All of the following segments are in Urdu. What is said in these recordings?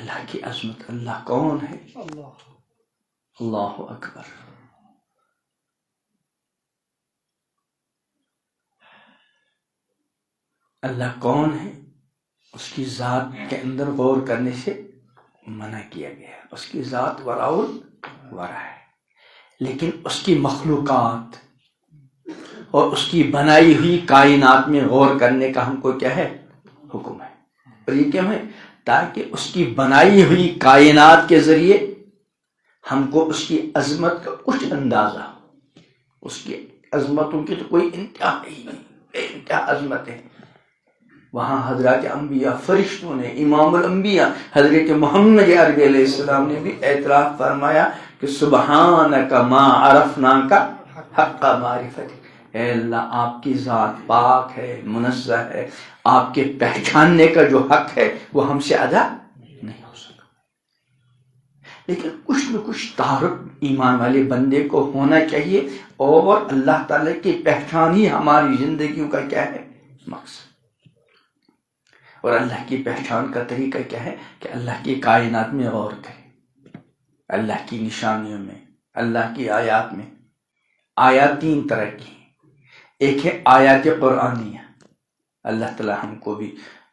اللہ کی عظمت. اللہ کون ہے؟ اللہ اکبر. اللہ کون ہے؟ اس کی ذات کے اندر غور کرنے سے منع کیا گیا. اس کی ذات وراء ورا ہے، لیکن اس کی مخلوقات اور اس کی بنائی ہوئی کائنات میں غور کرنے کا ہم کو کیا ہے؟ حکم ہے. اور یہ کیوں ہے؟ تاکہ اس کی بنائی ہوئی کائنات کے ذریعے ہم کو اس کی عظمت کا کچھ اندازہ ہو. اس کی عظمتوں کی تو کوئی انتہا ہی نہیں، بے انتہا عظمت ہے. وہاں حضرات انبیاء، فرشتوں نے، امام الانبیاء حضرت محمد عربی علیہ السلام نے بھی اعتراف فرمایا کہ سبحانک ما عرفناک حق معرفت. اے اللہ، آپ کی ذات پاک ہے، منزہ ہے. آپ کے پہچاننے کا جو حق ہے وہ ہم سے ادا نہیں ہو سکا. لیکن کچھ نہ کچھ تعارف ایمان والے بندے کو ہونا چاہیے، اور اللہ تعالیٰ کی پہچان ہی ہماری زندگیوں کا کیا ہے؟ مقصد. اور اللہ کی پہچان کا طریقہ کیا ہے؟ کہ اللہ کی کائنات میں غور کرے، اللہ کی نشانیوں میں، اللہ کی آیات میں. آیات تین طرح کی ہیں. ایک ہے آیات قرآنیہ. اللہ تعالیٰ ہم کو بھی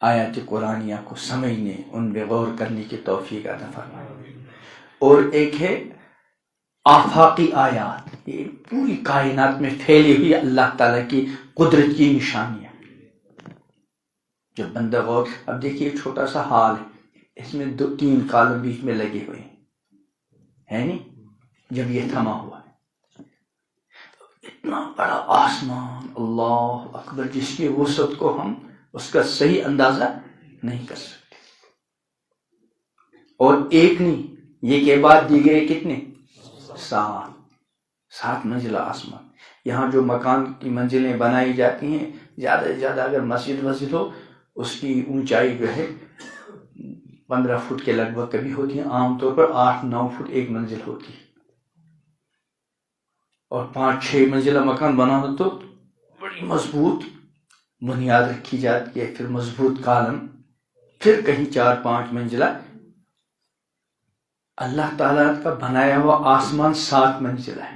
آیات قرآنیہ کو سمجھنے، ان پہ غور کرنے کی توفیق عطا فرمائے. اور ایک ہے آفاقی آیات، یہ پوری کائنات میں پھیلی ہوئی اللہ تعالیٰ کی قدرت کی نشانیاں. جب بندہ غور، اب دیکھیے چھوٹا سا ہال ہے، اس میں 2-3 کالم بیچ میں لگے ہوئے ہیں نہیں؟ جب یہ تھما ہوا ہے، اتنا بڑا آسمان، اللہ اکبر، جس کی وسعت کو ہم اس کا صحیح اندازہ نہیں کر سکتے. اور ایک نہیں، یہ کے بعد دیگرے کتنے؟ 7 منزلہ آسمان. یہاں جو مکان کی منزلیں بنائی جاتی ہیں، زیادہ سے زیادہ اگر مسجد ہو، اس کی اونچائی جو ہے 15 فٹ کے لگ بھگ کبھی ہوتی ہے. عام طور پر 8-9 فٹ ایک منزل ہوتی ہے. اور 5-6 منزلہ مکان بنا ہو تو بڑی مضبوط بنیاد رکھی جاتی ہے، پھر مضبوط کالم، پھر کہیں 4-5 منزلہ. اللہ تعالیٰ کا بنایا ہوا آسمان 7 منزلہ ہے.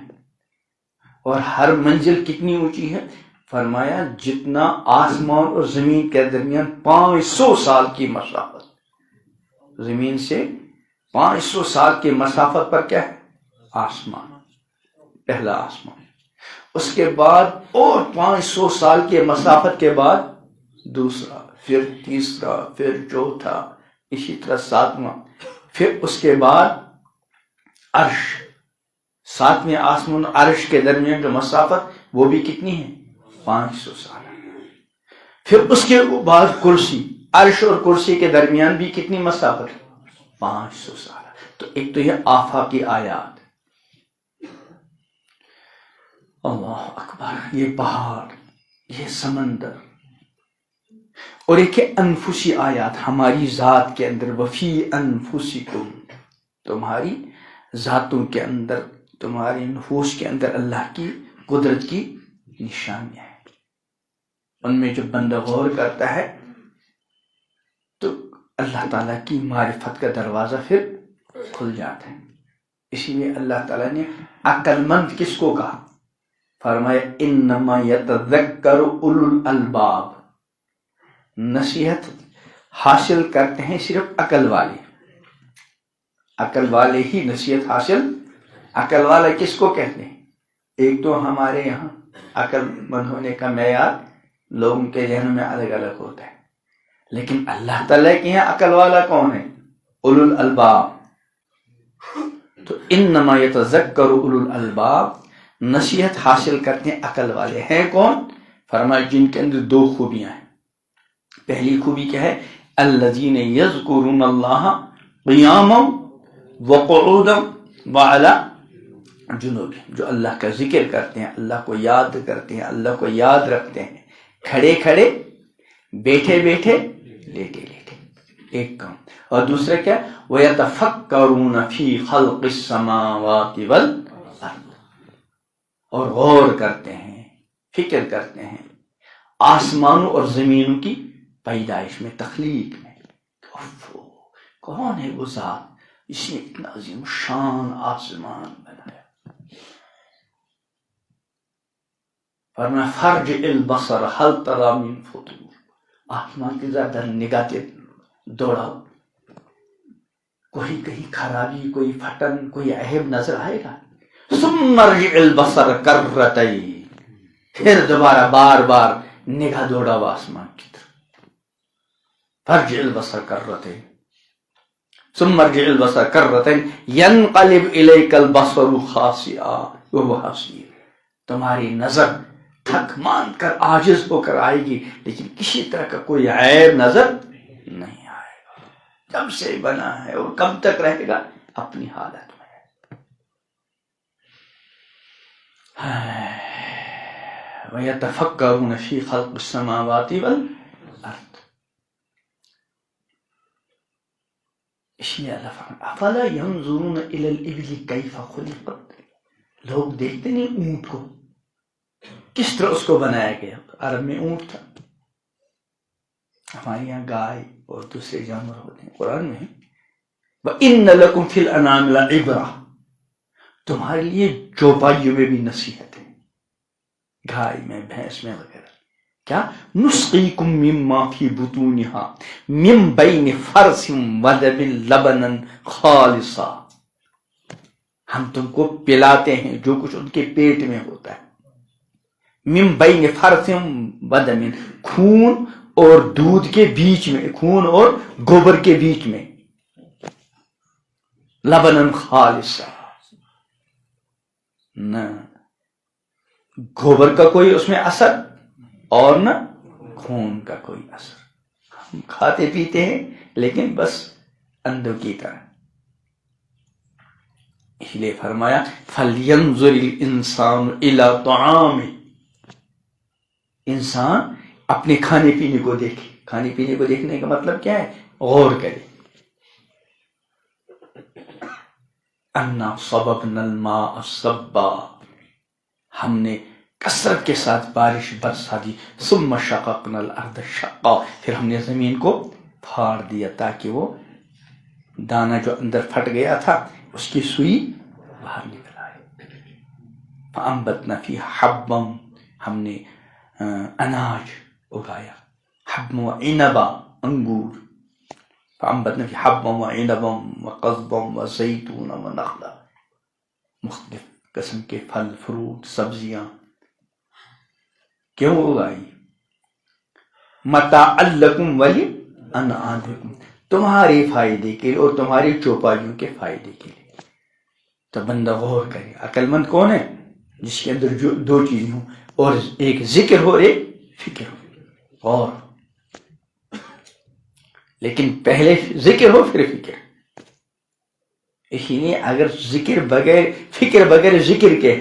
اور ہر منزل کتنی اونچی ہے؟ فرمایا جتنا آسمان اور زمین کے درمیان 500 سال کی مسافت. زمین سے 500 سال کی مسافت پر کیا ہے؟ آسمان، پہلا آسمان. اس کے بعد اور 500 سال کے مسافت کے بعد دوسرا، پھر تیسرا، پھر چوتھا، اسی طرح 7واں. پھر اس کے بعد عرش. 7ویں آسمان اور عرش کے درمیان جو مسافت وہ بھی کتنی ہے؟ 500 سال. پھر اس کے بعد کرسی. عرش اور کرسی کے درمیان بھی کتنی مسافت؟ 500 سال. تو ایک تو یہ آفاقی آیات، اللہ اکبر، یہ پہاڑ، یہ سمندر. اور ایک ہے انفسی آیات، ہماری ذات کے اندر، وفی انفسکم، تمہاری ذاتوں کے اندر، تمہاری نفوس کے اندر اللہ کی قدرت کی نشانیاں ہیں. ان میں جب بندہ غور کرتا ہے تو اللہ تعالیٰ کی معرفت کا دروازہ پھر کھل جاتا ہے. اسی لیے اللہ تعالیٰ نے عقل مند کس کو کہا؟ فرمایا انما یتذکر اولو الالباب. نصیحت حاصل کرتے ہیں صرف عقل والے. عقل والے ہی نصیحت حاصل. عقل والا کس کو کہتے ہیں؟ ایک تو ہمارے یہاں عقل مند ہونے کا معیار لوگوں کے ذہن میں الگ الگ ہوتا ہے، لیکن اللہ تعالیٰ کے یہاں عقل والا کون ہے؟ اولو الالباب. تو انما یتذکر اولو الالباب، نصیحت حاصل کرتے ہیں عقل والے. ہیں کون؟ فرمایا جن کے اندر 2 خوبیاں ہیں. پہلی خوبی کیا ہے؟ الذین یذکرون اللہ قیاما وقعودا وعلی جنوبہم، جو اللہ کا ذکر کرتے ہیں، اللہ کو یاد کرتے ہیں، اللہ کو یاد رکھتے ہیں، کھڑے کھڑے، بیٹھے بیٹھے، لیٹے لیٹے. ایک کام. اور دوسرا کیا؟ وَيَتَفَكَّرُونَ فِي خَلْقِ السَّمَاوَاتِ وَالْأَرْضِ، اور غور کرتے ہیں، فکر کرتے ہیں آسمانوں اور زمینوں کی پیدائش میں، تخلیق میں. کون ہے وہ ذات جس نے اتنا عظیم شان آسمان بنایا؟ فرمایا فرجع البصر هل ترى من فطور، آسمان کی ذات نگاہ کے دوڑاؤ، کوئی کہیں خرابی، کوئی پھٹن، کوئی عیب نظر آئے گا؟ ثم ارجع البصر کرتین، پھر دوبارہ بار بار نگاہ دوڑاؤ آسمان کی طرف. فرجع البصر کرتین ثم ارجع البصر کرتین ينقلب الیک البصر خاسئا وهو حسیر، تمہاری نظر تھک مان کر عاجز ہو کر آئے گی لیکن کسی طرح کا کوئی عیب نظر نہیں آئے گا. جب سے بنا ہے اور کب تک رہے گا اپنی حالت میں. وَيَتَفَكَّرُونَ فِي خَلْقِ السَّمَاوَاتِ وَالْأَرْضِ. اس لیے اللہ فرماتا افلا ينظرون الى الابل كيف خلقت، لوگ دیکھتے نہیں اونٹ کو کس طرح اس کو بنایا گیا. عرب میں اونٹ تھا، ہمارے یہاں گائے اور دوسرے جانور ہوتے ہیں. قرآن میں وَإِنَّ لَكُمْ فِي الْأَنْعَامِ لَعِبْرَةً، تمہارے لیے چوپائیوں میں بھی نصیحت ہے، گائے میں، بھینس میں وغیرہ. کیا نسقیکم مما فی بطونہا من بین فرث ودم لبنا خالصا، ہم تم کو پلاتے ہیں جو کچھ ان کے پیٹ میں ہوتا ہے. من بین فرث ودم، خون اور دودھ کے بیچ میں، خون اور گوبر کے بیچ میں. لبنا خالصا، نہ گوبر کا کوئی اس میں اثر اور نہ خون کا کوئی اثر. ہم کھاتے پیتے ہیں لیکن بس اندھوں کی طرح. اس لیے فرمایا فَلْيَنْظُرِ الْإِنسَانُ إِلَىٰ طَعَامِهِ، انسان اپنے کھانے پینے کو دیکھے. کھانے پینے کو دیکھنے کا مطلب کیا ہے؟ غور کرے. اَنَّا صَبَبْنَا الْمَاءَ صَبًّا، ہم نے کثرت کے ساتھ بارش برسا دی. ثم شققنا الارض شقا، پھر ہم نے زمین کو پھاڑ دیا تاکہ وہ دانہ جو اندر پھٹ گیا تھا اس کی سوئی باہر نکل آئے. فانبتنا فیہا حبا، ہم نے اناج اگایا. حب و عنبا، انگور. فانبتنا فیہا حبا و عنبا وقضبا وزیتونا ونخلا، مختلف قسم کے پھل فروٹ سبزیاں کیوں اگائی؟ متاعا لکم ولانعامکم، تمہارے فائدے کے لیے اور تمہاری چوپائیوں کے فائدے کے لیے. تو بندہ غور کرے. عقل مند کون ہے؟ جس کے اندر جو دو چیزیں ہوں، اور ایک ذکر ہو اور ایک فکر ہو. غور، لیکن پہلے ذکر ہو پھر فکر. اسی لیے اگر ذکر بغیر، فکر بغیر ذکر کے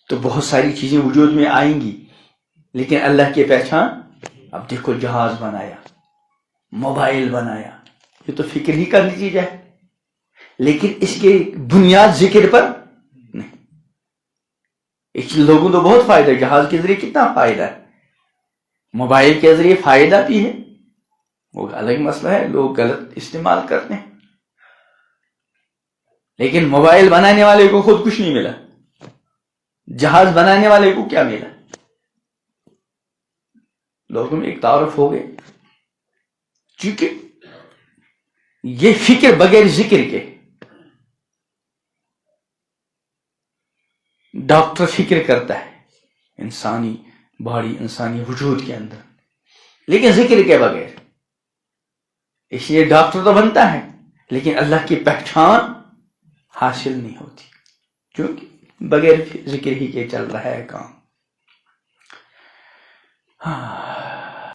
تو بہت ساری چیزیں وجود میں آئیں گی لیکن اللہ کی پہچان. اب دیکھو جہاز بنایا، موبائل بنایا، یہ تو فکر ہی کا نتیجہ ہے لیکن اس کی بنیاد ذکر پر نہیں. اس لوگوں تو بہت فائدہ ہے، جہاز کے ذریعے کتنا فائدہ ہے، موبائل کے ذریعے فائدہ بھی ہے، وہ الگ مسئلہ ہے، لوگ غلط استعمال کرتے ہیں. لیکن موبائل بنانے والے کو خود کچھ نہیں ملا، جہاز بنانے والے کو کیا ملا؟ لوگوں میں ایک تعارف ہو گئے. چونکہ یہ فکر بغیر ذکر کے. ڈاکٹر فکر کرتا ہے انسانی باڈی، انسانی وجود کے اندر، لیکن ذکر کے بغیر. اس لیے ڈاکٹر تو بنتا ہے لیکن اللہ کی پہچان حاصل نہیں ہوتی کیونکہ بغیر ذکر ہی کے چل رہا ہے کام.